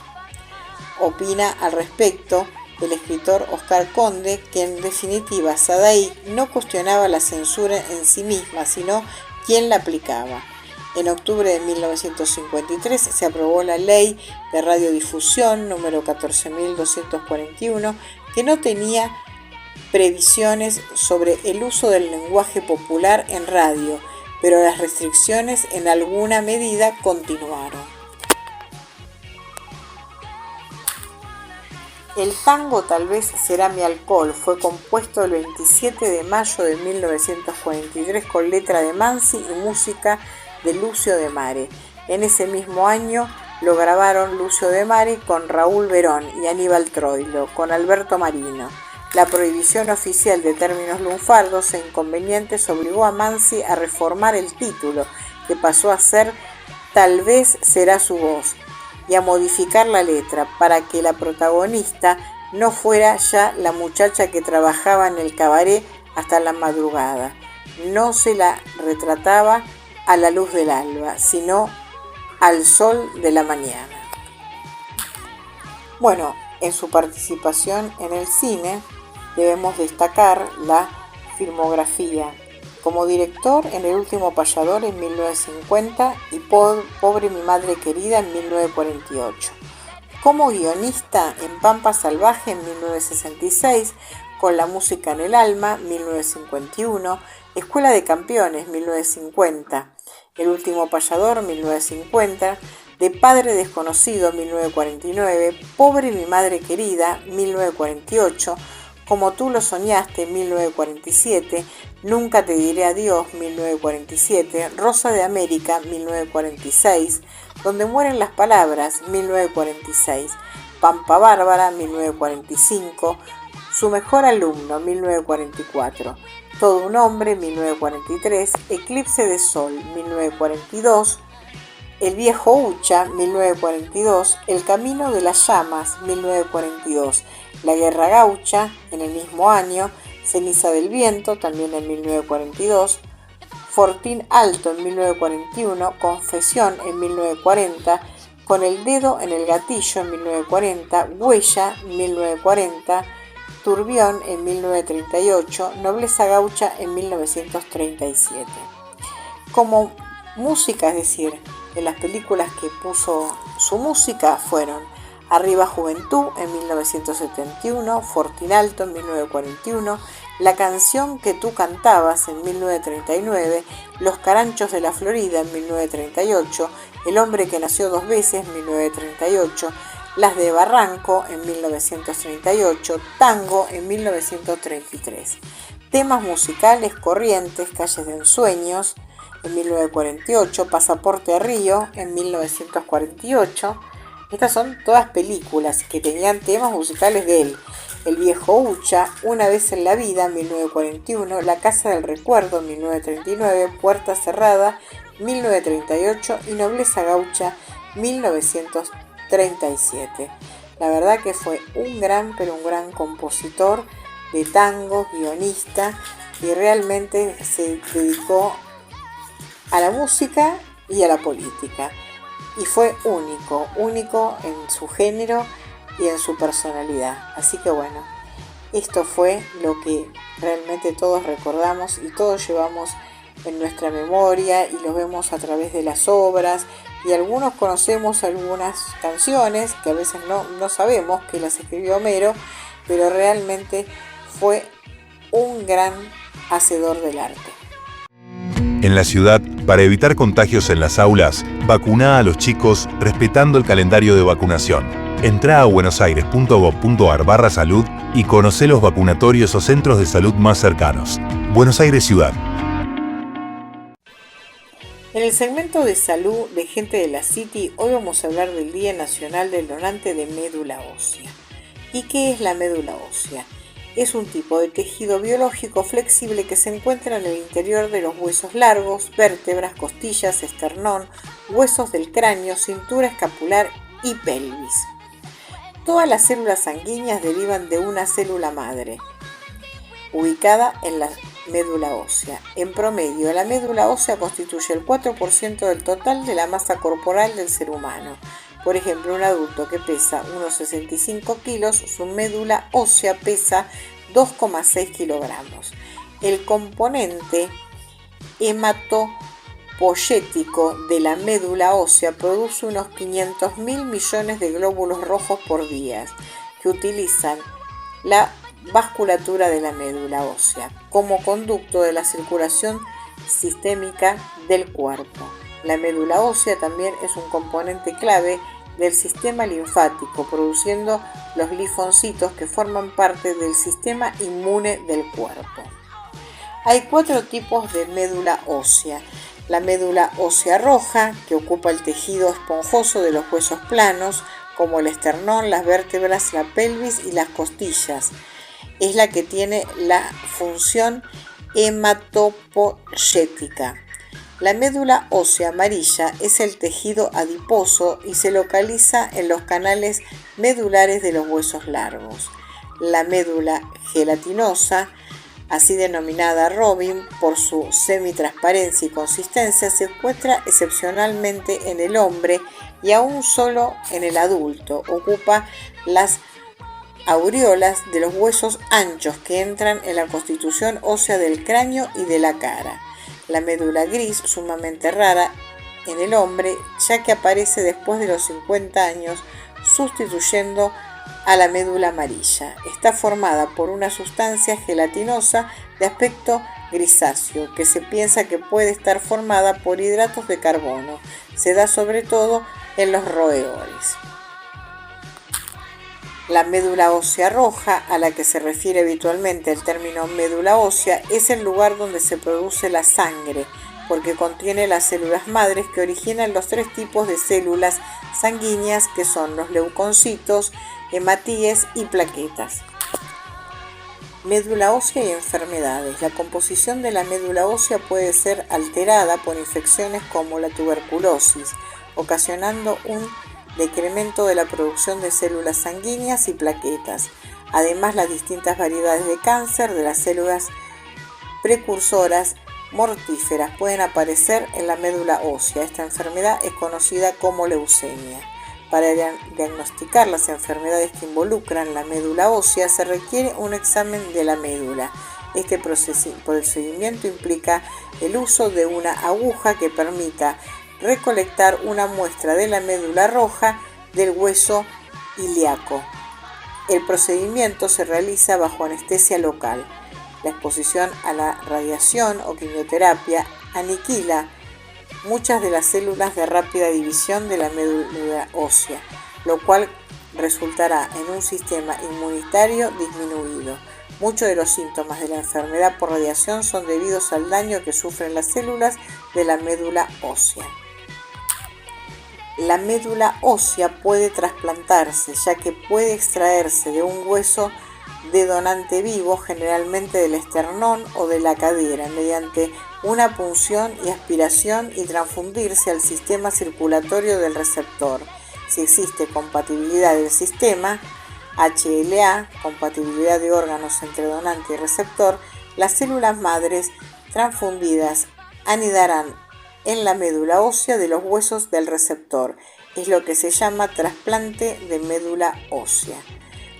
Opina al respecto el escritor Oscar Conde que en definitiva SADAIC no cuestionaba la censura en sí misma, sino quién la aplicaba. En octubre de 1953 se aprobó la Ley de Radiodifusión número 14.241, que no tenía previsiones sobre el uso del lenguaje popular en radio, pero las restricciones en alguna medida continuaron. El tango Tal vez será mi alcohol fue compuesto el 27 de mayo de 1943 con letra de Mansi y música de Lucio de Mare. En ese mismo año lo grabaron Lucio de Mare con Raúl Verón y Aníbal Troilo, con Alberto Marino. La prohibición oficial de términos lunfardos e inconvenientes obligó a Mansi a reformar el título, que pasó a ser Tal vez será su voz, y a modificar la letra para que la protagonista no fuera ya la muchacha que trabajaba en el cabaret hasta la madrugada. No se la retrataba a la luz del alba, sino al sol de la mañana. Bueno, en su participación en el cine debemos destacar la filmografía. Como director en El último payador en 1950 y Pobre mi madre querida en 1948. Como guionista en Pampa Salvaje en 1966, Con la música en el alma 1951, Escuela de Campeones 1950, El último payador 1950, De padre desconocido 1949, Pobre mi madre querida 1948, Como tú lo soñaste, 1947, Nunca te diré adiós, 1947, Rosa de América, 1946, Donde mueren las palabras, 1946, Pampa Bárbara, 1945, Su mejor alumno, 1944, Todo un hombre, 1943, Eclipse de sol, 1942, El viejo Ucha, 1942, El camino de las llamas, 1942, La guerra gaucha, en el mismo año, Ceniza del viento, también en 1942, Fortín alto en 1941, Confesión en 1940, Con el dedo en el gatillo en 1940, Huella, 1940, Turbión en 1938, Nobleza gaucha en 1937. Como música, es decir, en las películas que puso su música fueron Arriba Juventud en 1971, Fortín alto en 1941, La canción que tú cantabas en 1939, Los caranchos de la Florida en 1938, El hombre que nació dos veces en 1938, Las de Barranco en 1938, Tango en 1933. Temas musicales: Corrientes, Calles de ensueños en 1948, Pasaporte a Río en 1948. Estas son todas películas que tenían temas musicales de él. El viejo Ucha, Una vez en la vida, 1941, La casa del recuerdo, 1939, Puerta cerrada, 1938 y Nobleza gaucha, 1937. La verdad que fue un gran compositor de tangos, guionista, y realmente se dedicó a la música y a la política. Y fue único en su género y en su personalidad. Así que bueno, esto fue lo que realmente todos recordamos y todos llevamos en nuestra memoria y lo vemos a través de las obras, y algunos conocemos algunas canciones que a veces no sabemos que las escribió Homero, pero realmente fue un gran hacedor del arte. En la ciudad, para evitar contagios en las aulas, vacuna a los chicos respetando el calendario de vacunación. Entrá a buenosaires.gov.ar/salud y conocé los vacunatorios o centros de salud más cercanos. Buenos Aires Ciudad. En el segmento de salud de Gente de la City, hoy vamos a hablar del Día Nacional del Donante de Médula Ósea. ¿Y qué es la médula ósea? Es un tipo de tejido biológico flexible que se encuentra en el interior de los huesos largos, vértebras, costillas, esternón, huesos del cráneo, cintura escapular y pelvis. Todas las células sanguíneas derivan de una célula madre, ubicada en la médula ósea. En promedio, la médula ósea constituye el 4% del total de la masa corporal del ser humano. Por ejemplo, un adulto que pesa unos 65 kilos, su médula ósea pesa 2,6 kilogramos. El componente hematopoyético de la médula ósea produce unos 500.000 millones de glóbulos rojos por día, que utilizan la vasculatura de la médula ósea como conducto de la circulación sistémica del cuerpo. La médula ósea también es un componente clave del sistema linfático, produciendo los linfocitos que forman parte del sistema inmune del cuerpo. Hay 4 tipos de médula ósea. La médula ósea roja, que ocupa el tejido esponjoso de los huesos planos, como el esternón, las vértebras, la pelvis y las costillas. Es la que tiene la función hematopoyética. La médula ósea amarilla es el tejido adiposo y se localiza en los canales medulares de los huesos largos. La médula gelatinosa, así denominada Robin por su semitransparencia y consistencia, se encuentra excepcionalmente en el hombre y aún solo en el adulto. Ocupa las aureolas de los huesos anchos que entran en la constitución ósea del cráneo y de la cara. La médula gris, sumamente rara en el hombre, ya que aparece después de los 50 años, sustituyendo a la médula amarilla. Está formada por una sustancia gelatinosa de aspecto grisáceo, que se piensa que puede estar formada por hidratos de carbono. Se da sobre todo en los roedores. La médula ósea roja, a la que se refiere habitualmente el término médula ósea, es el lugar donde se produce la sangre, porque contiene las células madres que originan los 3 tipos de células sanguíneas que son los leucocitos, hematíes y plaquetas. Médula ósea y enfermedades. La composición de la médula ósea puede ser alterada por infecciones como la tuberculosis, ocasionando un decremento de la producción de células sanguíneas y plaquetas. Además, las distintas variedades de cáncer de las células precursoras mortíferas pueden aparecer en la médula ósea. Esta enfermedad es conocida como leucemia. Para diagnosticar las enfermedades que involucran la médula ósea se requiere un examen de la médula. Este procedimiento implica el uso de una aguja que permita recolectar una muestra de la médula roja del hueso ilíaco. El procedimiento se realiza bajo anestesia local. La exposición a la radiación o quimioterapia aniquila muchas de las células de rápida división de la médula ósea, lo cual resultará en un sistema inmunitario disminuido. Muchos de los síntomas de la enfermedad por radiación son debidos al daño que sufren las células de la médula ósea. La médula ósea puede trasplantarse, ya que puede extraerse de un hueso de donante vivo, generalmente del esternón o de la cadera, mediante una punción y aspiración y transfundirse al sistema circulatorio del receptor. Si existe compatibilidad del sistema, HLA, compatibilidad de órganos entre donante y receptor, las células madres transfundidas anidarán en la médula ósea de los huesos del receptor. Es lo que se llama trasplante de médula ósea.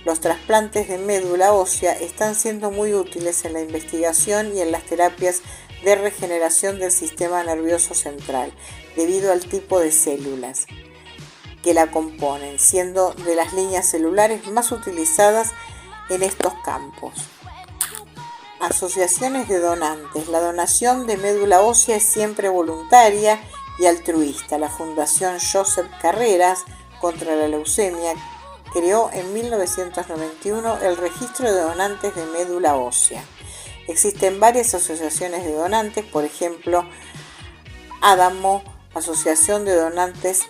Los trasplantes de médula ósea están siendo muy útiles en la investigación y en las terapias de regeneración del sistema nervioso central, debido al tipo de células que la componen, siendo de las líneas celulares más utilizadas en estos campos. Asociaciones de donantes. La donación de médula ósea es siempre voluntaria y altruista. La Fundación Josep Carreras contra la leucemia creó en 1991 el registro de donantes de médula ósea. Existen varias asociaciones de donantes, por ejemplo, ADAMO, Asociación de Donantes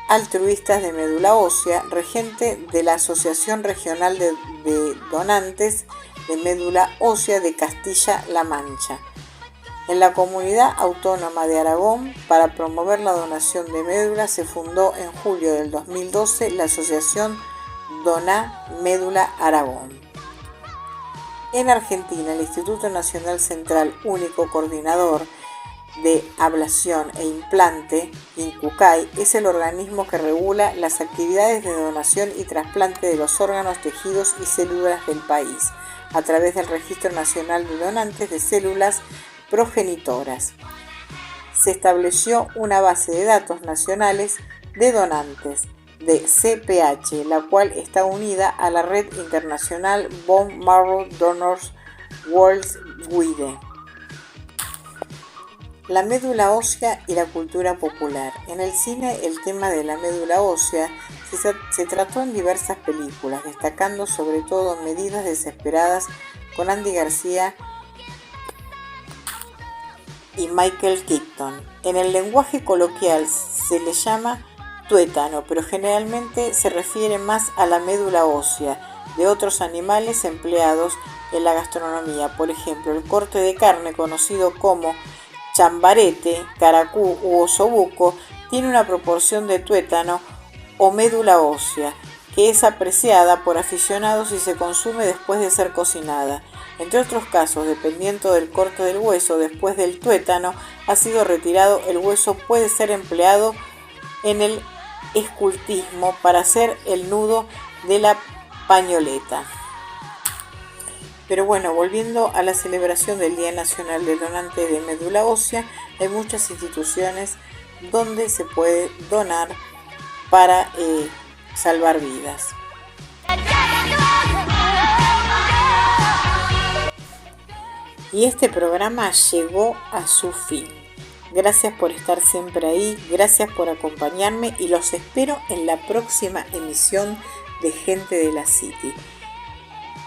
Altruistas de Médula Ósea, regente de la Asociación Regional de Donantes de Médula Ósea de Castilla-La Mancha. En la comunidad autónoma de Aragón, para promover la donación de médula, se fundó en julio del 2012 la Asociación Doná Médula Aragón. En Argentina, el Instituto Nacional Central Único Coordinador de Ablación e Implante, INCUCAI, es el organismo que regula las actividades de donación y trasplante de los órganos, tejidos y células del país, a través del Registro Nacional de Donantes de Células Progenitoras. Se estableció una base de datos nacionales de donantes de CPH, la cual está unida a la red internacional Bone Marrow Donors Worldwide. La médula ósea y la cultura popular. En el cine, el tema de la médula ósea se trató en diversas películas, destacando sobre todo Medidas Desesperadas con Andy García y Michael Keaton. En el lenguaje coloquial se le llama tuétano, pero generalmente se refiere más a la médula ósea de otros animales empleados en la gastronomía. Por ejemplo, el corte de carne conocido como chambarete, caracú u osobuco tiene una proporción de tuétano o médula ósea que es apreciada por aficionados y se consume después de ser cocinada. Entre otros casos, dependiendo del corte del hueso después del tuétano ha sido retirado, el hueso puede ser empleado en el escultismo para hacer el nudo de la pañoleta. Pero bueno, volviendo a la celebración del Día Nacional del Donante de Médula Ósea, hay muchas instituciones donde se puede donar para salvar vidas. Y este programa llegó a su fin. Gracias por estar siempre ahí, gracias por acompañarme y los espero en la próxima emisión de gente de la City.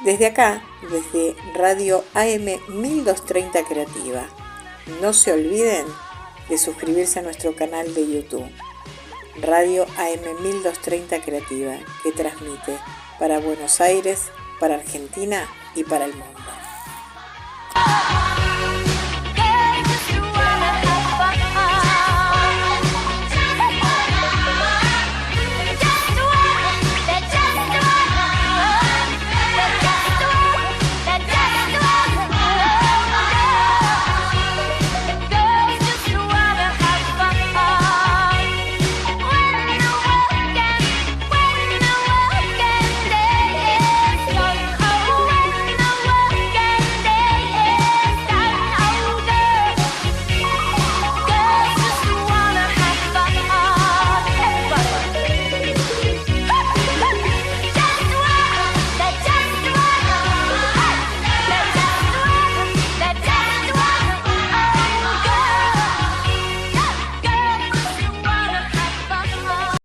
Desde acá, desde Radio AM 1230 Creativa, no se olviden de suscribirse a nuestro canal de YouTube, Radio AM 1230 Creativa, que transmite para Buenos Aires, para Argentina y para el mundo.